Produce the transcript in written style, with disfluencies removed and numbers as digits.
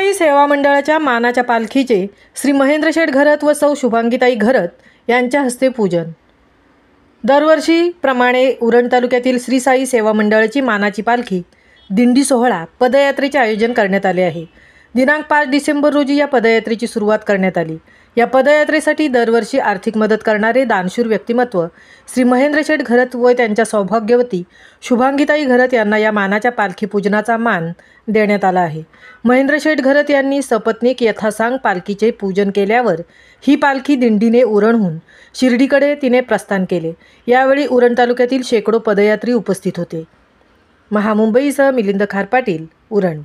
साई सेवा मंडळाच्या मानाच्या पालखीचे श्री महेंद्र शेठ घरत व सौ शुभांगीताई घरत यांच्या हस्ते पूजन। दरवर्षीप्रमाणे उरण तालुक्यातील श्री साई सेवा मंडळाची मानाची पालखी दिंडी सोहळा पदयात्रेचे आयोजन करण्यात आले आहे। दिनांक 5 डिसेंबर रोजी या पदयात्रेची सुरुवात करण्यात आली। या पदयात्रेसाठी दरवर्षी आर्थिक मदत करणारे दानशूर व्यक्तिमत्व श्री महेंद्र शेठ घरत व त्यांच्या सौभाग्यवती शुभांगीताई घरत यांना या मानाच्या पालखी पूजनाचा मान देण्यात आला आहे। महेंद्र शेठ घरत यांनी सपत्नीक यथासांग पालखीचे पूजन केल्यावर ही पालखी दिंडीने उरणहून शिर्डीकडे तिने प्रस्थान केले। यावेळी उरण तालुक्यातील शेकडो पदयात्री उपस्थित होते। महामुंबईसह मिलिंद खार पाटील, उरण।